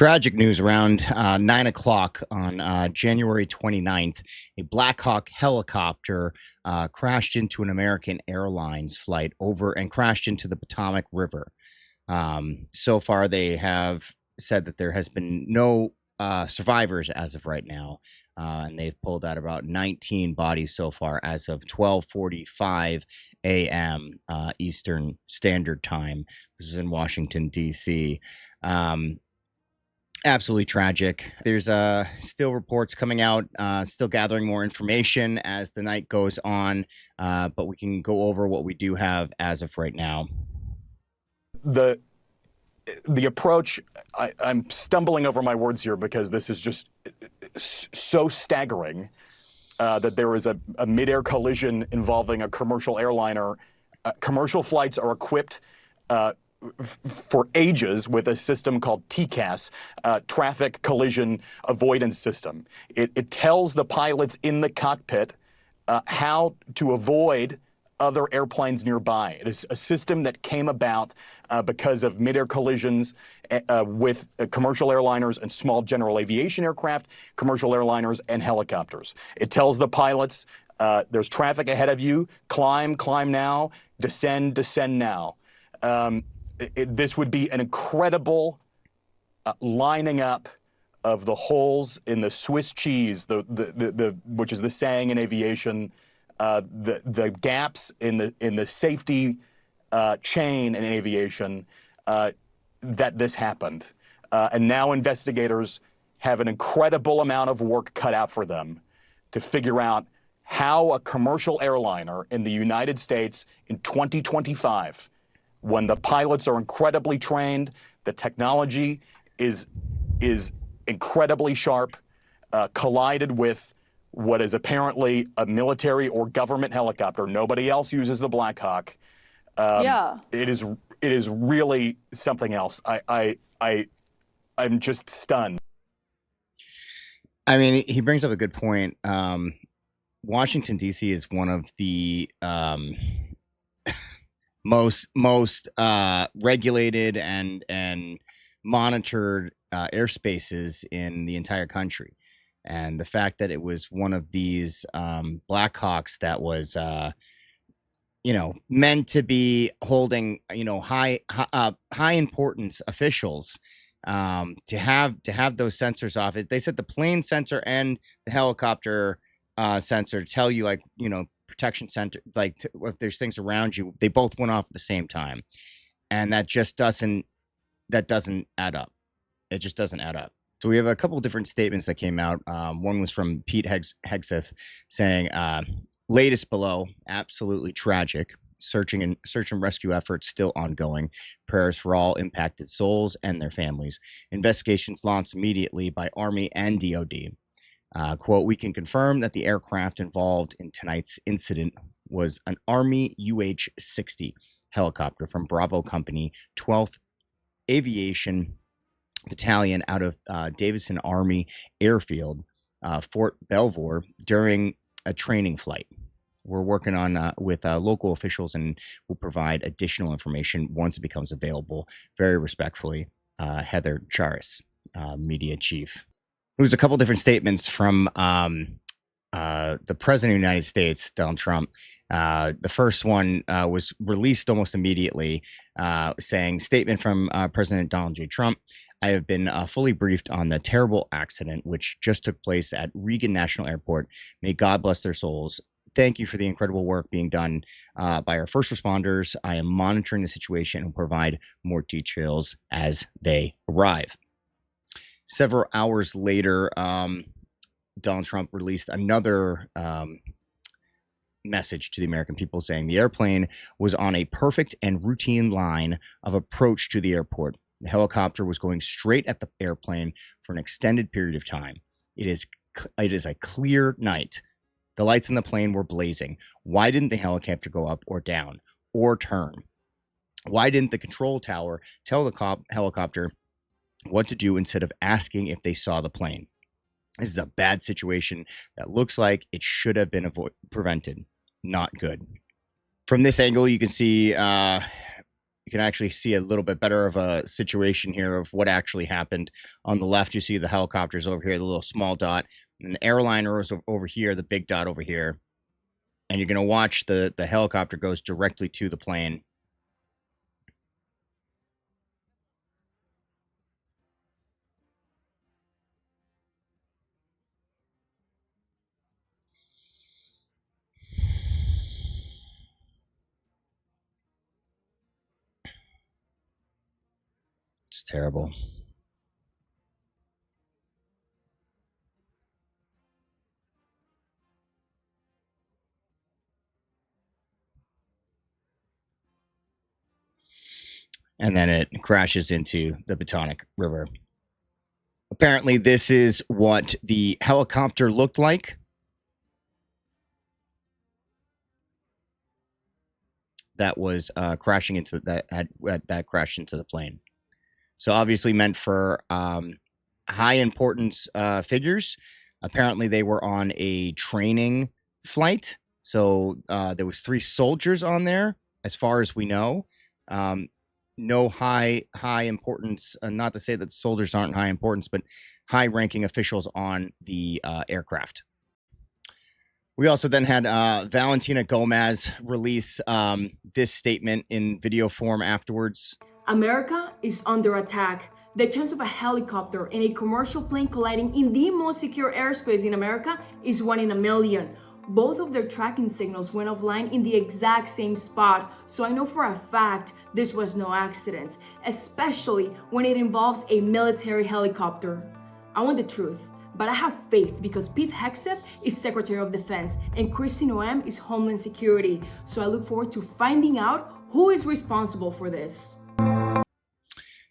Tragic news around 9 o'clock on January 29th. A Blackhawk helicopter crashed into an American Airlines flight over and crashed into the Potomac River. So far, they have said that there has been no survivors as of right now, and they've pulled out about 19 bodies so far as of 12:45 a.m. Eastern Standard Time. This is in Washington, D.C. Absolutely tragic. There's still reports coming out, still gathering more information as the night goes on, but we can go over what we do have as of right now. The approach, I'm stumbling over my words here because this is just so staggering that there is a mid-air collision involving a commercial airliner. Commercial flights are equipped for ages with a system called TCAS, Traffic Collision Avoidance System. It tells the pilots in the cockpit how to avoid other airplanes nearby. It is a system that came about because of mid-air collisions with commercial airliners and small general aviation aircraft, commercial airliners, and helicopters. It tells the pilots, there's traffic ahead of you, climb now, descend now. This would be an incredible lining up of the holes in the Swiss cheese, which is the saying in aviation, the gaps in the safety chain in aviation that this happened. And now investigators have an incredible amount of work cut out for them to figure out how a commercial airliner in the United States in 2025, when the pilots are incredibly trained, the technology is incredibly sharp, collided with what is apparently a military or government helicopter. Nobody else uses the Black Hawk. It is really something else. I'm just stunned. I mean, he brings up a good point. Washington, D.C. is one of the most regulated and monitored airspaces in the entire country. And the fact that it was one of these Blackhawks that was, meant to be holding, high importance officials, to have those sensors off it. They said the plane sensor and the helicopter sensor tell you, protection center, if there's things around you, they both went off at the same time, and that just doesn't add up. It just doesn't add up. So we have a couple of different statements that came out. One was from Pete Hegseth saying, latest below, absolutely tragic. Search and rescue efforts still ongoing. Prayers for all impacted souls and their families. Investigations launched immediately by Army and DOD. Quote, we can confirm that the aircraft involved in tonight's incident was an Army UH-60 helicopter from Bravo Company, 12th Aviation Battalion out of Davison Army Airfield, Fort Belvoir, during a training flight. We're working on with local officials and will provide additional information once it becomes available. Very respectfully, Heather Charis, media chief. There was a couple different statements from the president of the United States, Donald Trump. The first one was released almost immediately, saying, statement from President Donald J. Trump. I have been fully briefed on the terrible accident which just took place at Reagan National Airport. May God bless their souls. Thank you for the incredible work being done by our first responders. I am monitoring the situation and will provide more details as they arrive. Several hours later, Donald Trump released another message to the American people saying the airplane was on a perfect and routine line of approach to the airport. The helicopter was going straight at the airplane for an extended period of time. It is a clear night. The lights in the plane were blazing. Why didn't the helicopter go up or down or turn? Why didn't the control tower tell the helicopter what to do instead of asking if they saw the plane? This is a bad situation that looks like it should have been prevented. Not good. From this angle, you can see You can actually see a little bit better of a situation here of what actually happened. On the left, you see the helicopters over here, the little small dot, and the airliner is over here, the big dot over here. And you're going to watch the helicopter goes directly to the plane. It's terrible. And then it crashes into the Potomac River. Apparently, this is what the helicopter looked like. That was crashing into that crashed into the plane. So obviously meant for high importance figures. Apparently, they were on a training flight. So there was 3 soldiers on there, as far as we know. No high importance. Not to say that soldiers aren't high importance, but high-ranking officials on the aircraft. We also then had Valentina Gomez release this statement in video form afterwards. America is under attack. The chance of a helicopter and a commercial plane colliding in the most secure airspace in America is 1 in a million. Both of their tracking signals went offline in the exact same spot, so I know for a fact this was no accident, especially when it involves a military helicopter. I want the truth, but I have faith because Pete Hegseth is Secretary of Defense and Kristi Noem is Homeland Security, so I look forward to finding out who is responsible for this.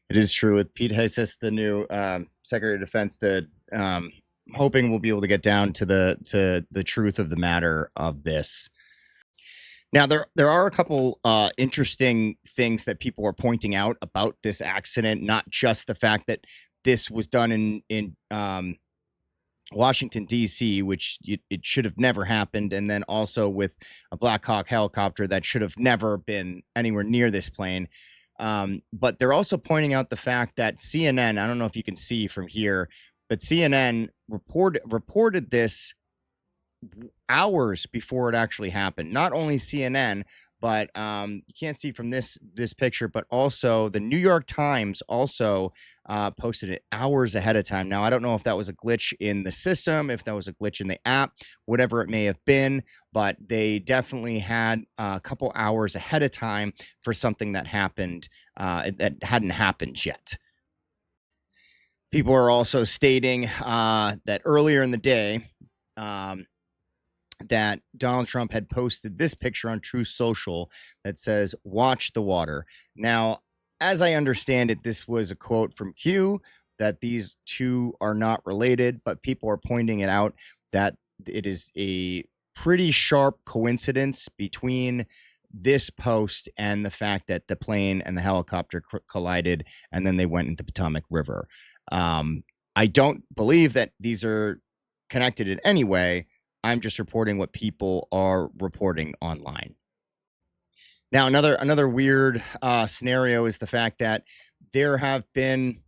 It is true with Pete Hegseth, the new Secretary of Defense, that hoping we'll be able to get down to the truth of the matter of this. Now, there are a couple interesting things that people are pointing out about this accident, not just the fact that this was done in Washington, D.C., which it should have never happened, and then also with a Black Hawk helicopter that should have never been anywhere near this plane. But they're also pointing out the fact that CNN, I don't know if you can see from here, but CNN reported this hours before it actually happened. Not only CNN, but you can't see from this picture, but also the New York Times also posted it hours ahead of time. Now, I don't know if that was a glitch in the system, if that was a glitch in the app, whatever it may have been, but they definitely had a couple hours ahead of time for something that happened that hadn't happened yet. People are also stating that earlier in the day, that Donald Trump had posted this picture on Truth Social that says, "Watch the water." Now, as I understand it, this was a quote from Q, that these two are not related, but people are pointing it out that it is a pretty sharp coincidence between this post and the fact that the plane and the helicopter collided and then they went into Potomac River. I don't believe that these are connected in any way. I'm just reporting what people are reporting online. Now, another weird scenario is the fact that there have been,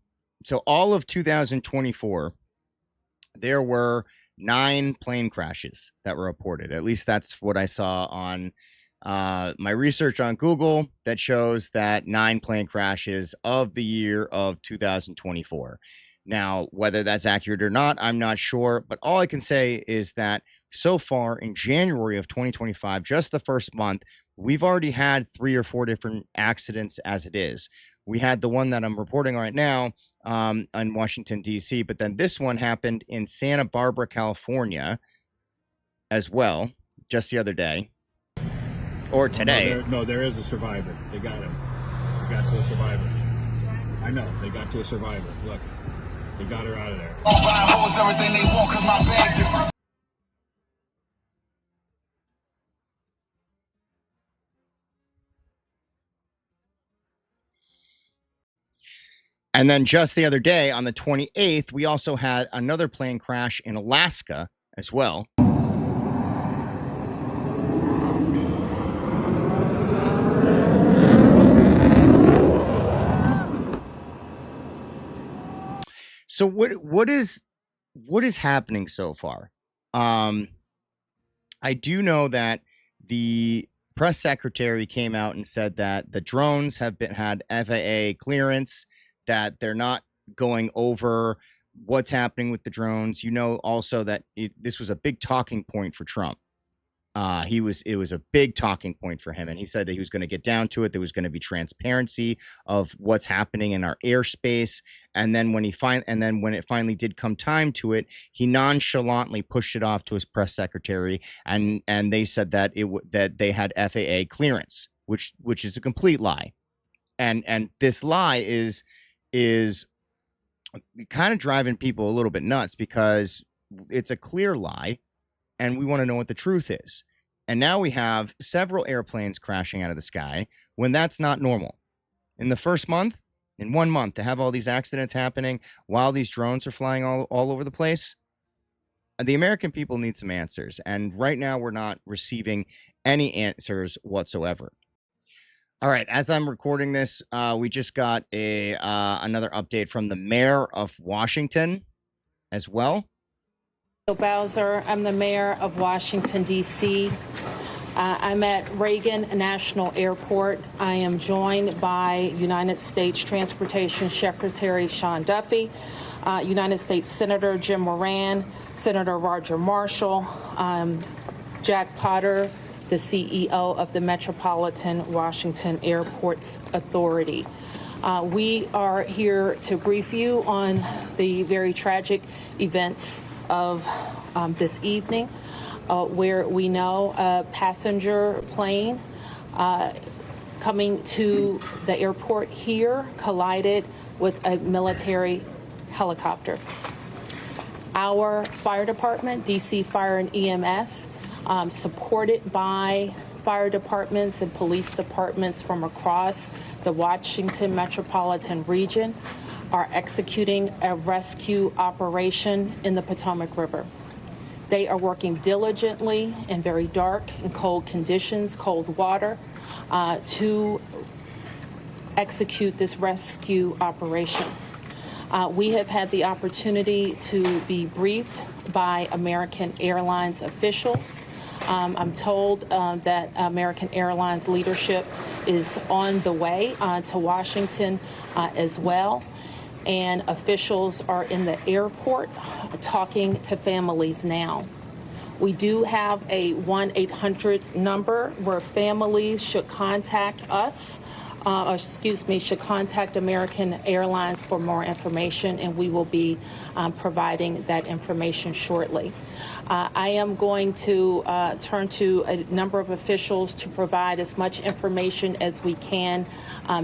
so all of 2024, there were 9 plane crashes that were reported. At least that's what I saw on my research on Google, that shows that 9 plane crashes of the year of 2024. Now, whether that's accurate or not, I'm not sure. But all I can say is that so far in January of 2025, just the first month, we've already had 3 or 4 different accidents as it is. We had the one that I'm reporting right now in Washington, D.C., but then this one happened in Santa Barbara, California as well, just the other day. Or today. No, there is a survivor. They got him. They got to a survivor. I know. They got to a survivor. Look. They got her out of there. Everything they want, 'cause my bag different. And then just the other day, on the 28th, we also had another plane crash in Alaska as well. So what is happening so far? I do know that the press secretary came out and said that the drones have had FAA clearance, that they're not going over what's happening with the drones. You know, also that this was a big talking point for Trump. It was a big talking point for him, and he said that he was going to get down to it. There was going to be transparency of what's happening in our airspace, and then when it finally did come time to it, he nonchalantly pushed it off to his press secretary, and they said that that they had FAA clearance, which is a complete lie, and this lie is kind of driving people a little bit nuts because it's a clear lie. And we want to know what the truth is. And now we have several airplanes crashing out of the sky when that's not normal. In the first month, in 1 month, to have all these accidents happening while these drones are flying all over the place, the American people need some answers. And right now, we're not receiving any answers whatsoever. All right, as I'm recording this, we just got another update from the mayor of Washington as well. Bowser. I'm the mayor of Washington, D.C. I'm at Reagan National Airport. I am joined by United States Transportation Secretary Sean Duffy, United States Senator Jim Moran, Senator Roger Marshall, Jack Potter, the CEO of the Metropolitan Washington Airports Authority. We are here to brief you on the very tragic events of this evening, where we know a passenger plane coming to the airport here collided with a military helicopter. Our fire department, DC Fire and EMS, supported by fire departments and police departments from across the Washington metropolitan region, are executing a rescue operation in the Potomac River. They are working diligently in very dark and cold conditions, cold water, to execute this rescue operation. We have had the opportunity to be briefed by American Airlines officials. I'm told that American Airlines leadership is on the way to Washington as well. And officials are in the airport talking to families now. We do have a 1-800 number where families should contact us, should contact American Airlines for more information, and we will be providing that information shortly. I am going to turn to a number of officials to provide as much information as we can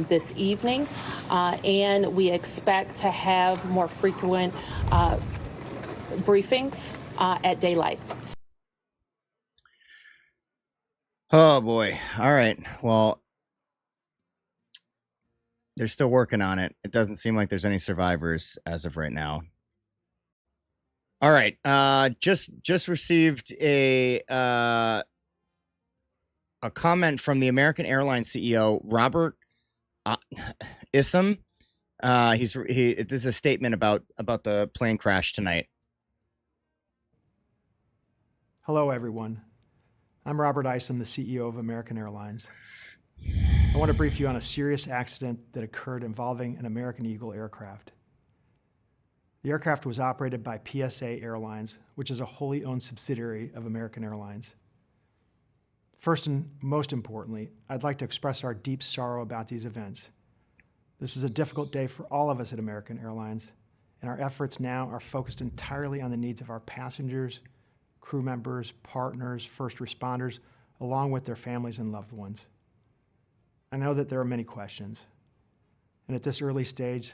this evening, and we expect to have more frequent briefings at daylight. Oh boy. All right. Well, they're still working on it. It doesn't seem like there's any survivors as of right now. All right. Just received a comment from the American Airlines CEO, Robert Issam. This is a statement about the plane crash tonight. Hello, everyone. I'm Robert Issam, the CEO of American Airlines. I want to brief you on a serious accident that occurred involving an American Eagle aircraft. The aircraft was operated by PSA Airlines, which is a wholly owned subsidiary of American Airlines. First and most importantly, I'd like to express our deep sorrow about these events. This is a difficult day for all of us at American Airlines, and our efforts now are focused entirely on the needs of our passengers, crew members, partners, first responders, along with their families and loved ones. I know that there are many questions, and at this early stage,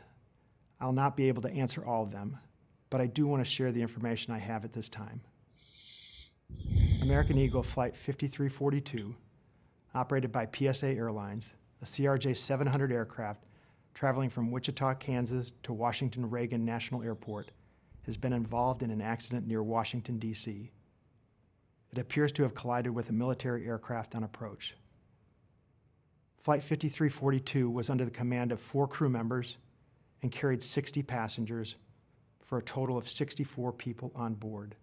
I'll not be able to answer all of them, but I do want to share the information I have at this time. American Eagle Flight 5342, operated by PSA Airlines, a CRJ700 aircraft traveling from Wichita, Kansas to Washington Reagan National Airport, has been involved in an accident near Washington, D.C. It appears to have collided with a military aircraft on approach. Flight 5342 was under the command of 4 crew members and carried 60 passengers for a total of 64 people on board.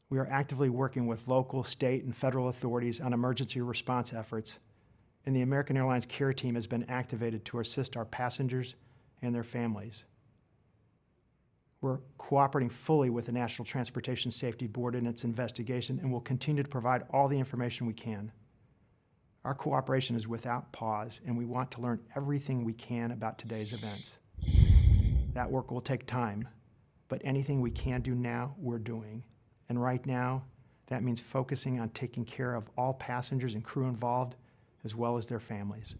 We are actively working with local, state, and federal authorities on emergency response efforts, and the American Airlines care team has been activated to assist our passengers and their families. We're cooperating fully with the National Transportation Safety Board in its investigation and will continue to provide all the information we can. Our cooperation is without pause, and we want to learn everything we can about today's events. That work will take time, but anything we can do now, we're doing. And right now, that means focusing on taking care of all passengers and crew involved, as well as their families.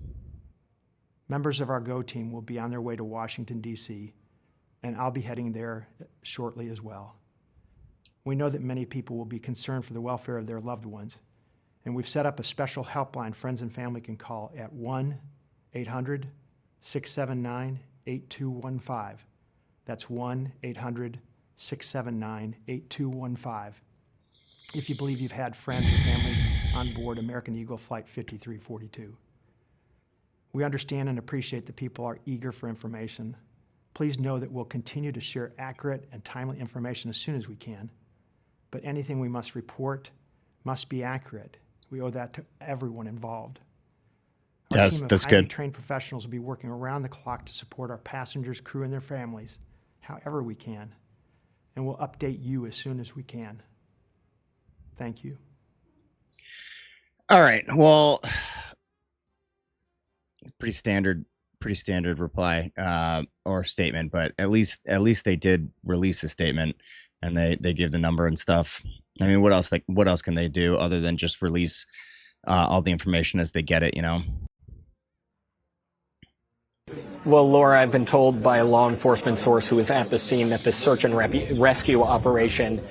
Members of our GO team will be on their way to Washington, D.C., and I'll be heading there shortly as well. We know that many people will be concerned for the welfare of their loved ones, and we've set up a special helpline friends and family can call at 1-800-679-8215. That's 1-800-679-8215. If you believe you've had friends or family on board American Eagle Flight 5342. We understand and appreciate that people are eager for information. Please know that we'll continue to share accurate and timely information as soon as we can, but anything we must report must be accurate. We owe that to everyone involved. Our team of That's highly good. trained professionals will be working around the clock to support our passengers, crew, and their families, however we can, and we'll update you as soon as we can. Thank you. All right. Well, pretty standard reply or statement, but at least they did release a statement and they give the number and stuff. I mean, what else can they do other than just release all the information as they get it, you know? Well, Laura, I've been told by a law enforcement source who was at the scene that the search and rescue operation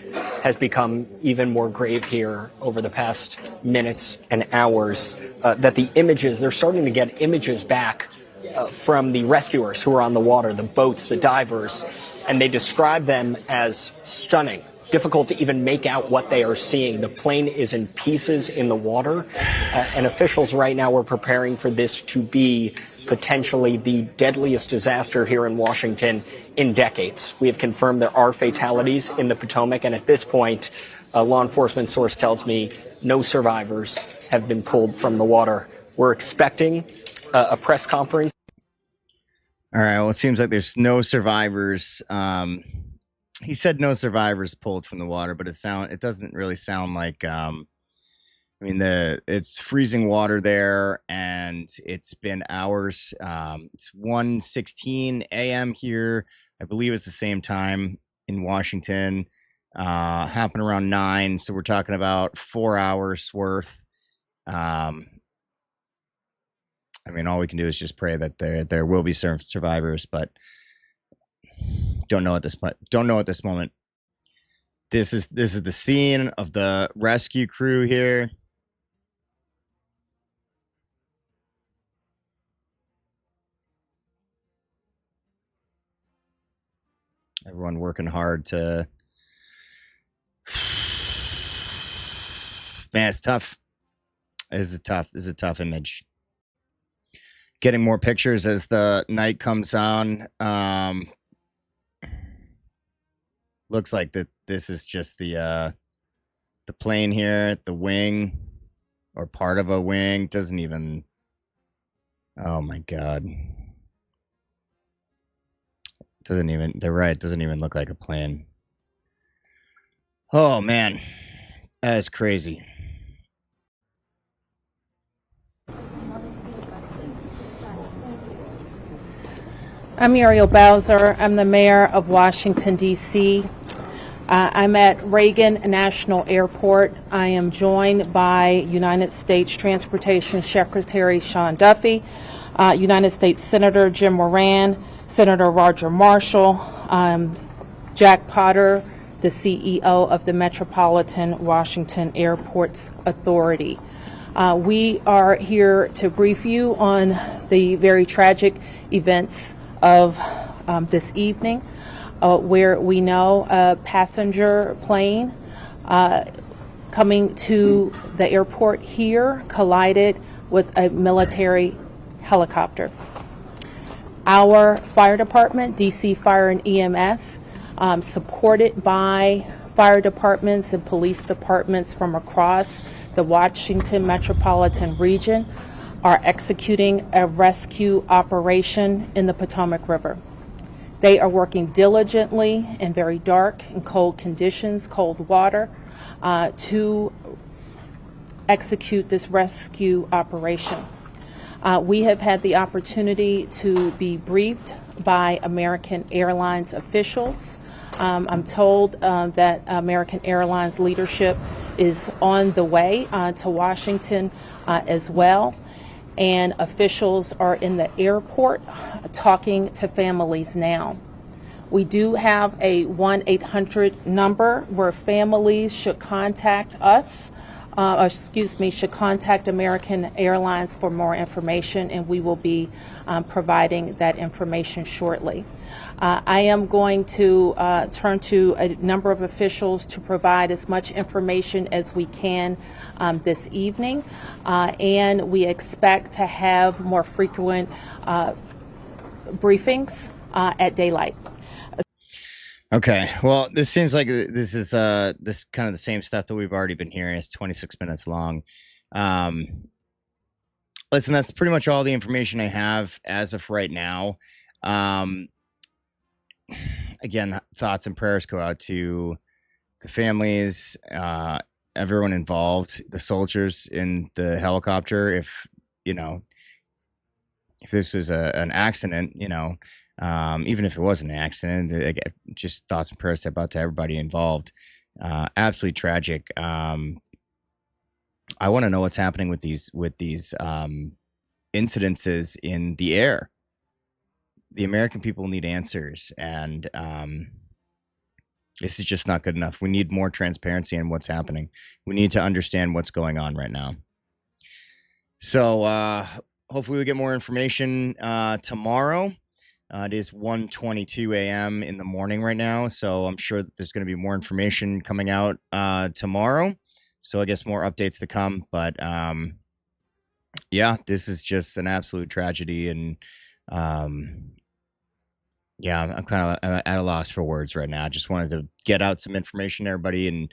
has become even more grave here over the past minutes and hours, that the images, they're starting to get images back from the rescuers who are on the water, the boats, the divers, and they describe them as stunning. Difficult to even make out what they are seeing. The plane is in pieces in the water, and officials right now are preparing for this to be potentially the deadliest disaster here in Washington in decades. We have confirmed there are fatalities in the Potomac, and at this point, a law enforcement source tells me no survivors have been pulled from the water. We're expecting a press conference. All right. Well, it seems like there's no survivors. He said no survivors pulled from the water, but it doesn't really sound like. I mean, it's freezing water there, and it's been hours. It's 1:16 a.m. here. I believe it's the same time in Washington. Happened around 9, so we're talking about 4 hours worth. I mean, all we can do is just pray that there will be survivors, but don't know at this moment. This is the scene of the rescue crew here. Everyone working hard to. Man, it's tough. This is a tough image. Getting more pictures as the night comes on. Looks like that this is just the plane here, the wing, or part of a wing. Doesn't even. Oh my God. They're right. It doesn't even look like a plane. Oh man, that is crazy. I'm Muriel Bowser. I'm the mayor of Washington, D.C. I'm at Reagan National Airport. I am joined by United States Transportation Secretary Sean Duffy, United States Senator Jim Moran, Senator Roger Marshall, Jack Potter, the CEO of the Metropolitan Washington Airports Authority. We are here to brief you on the very tragic events of this evening, where we know a passenger plane coming to the airport here collided with a military helicopter. Our fire department, DC Fire and EMS, supported by fire departments and police departments from across the Washington metropolitan region, are executing a rescue operation in the Potomac River. They are working diligently in very dark and cold conditions, cold water, to execute this rescue operation. We have had the opportunity to be briefed by American Airlines officials. I'm told that American Airlines leadership is on the way to Washington as well, and officials are in the airport talking to families now. We do have a 1-800 number where families should contact us, should contact American Airlines for more information, and we will be providing that information shortly. I am going to turn to a number of officials to provide as much information as we can this evening, and we expect to have more frequent briefings at daylight. Okay, well, this seems like this is this kind of the same stuff that we've already been hearing. It's 26 minutes long. Listen, that's pretty much all the information I have as of right now. Again, thoughts and prayers go out to the families, everyone involved, the soldiers in the helicopter. If this was an accident, even if it wasn't an accident, just thoughts and prayers about to everybody involved. Absolutely tragic. I want to know what's happening with these incidences in the air. The American people need answers, and this is just not good enough. We need more transparency in what's happening. We need to understand what's going on right now. So hopefully we'll get more information tomorrow. It is 1:22 a.m. in the morning right now, so I'm sure that there's going to be more information coming out tomorrow. So I guess more updates to come. But yeah, this is just an absolute tragedy, and yeah, I'm kind of at a loss for words right now. I just wanted to get out some information to everybody and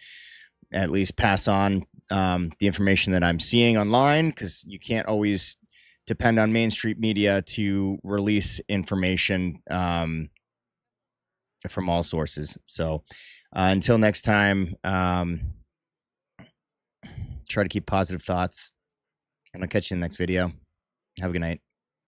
at least pass on the information that I'm seeing online, because you can't always depend on mainstream media to release information from all sources. So until next time, try to keep positive thoughts, and I'll catch you in the next video. Have a good night.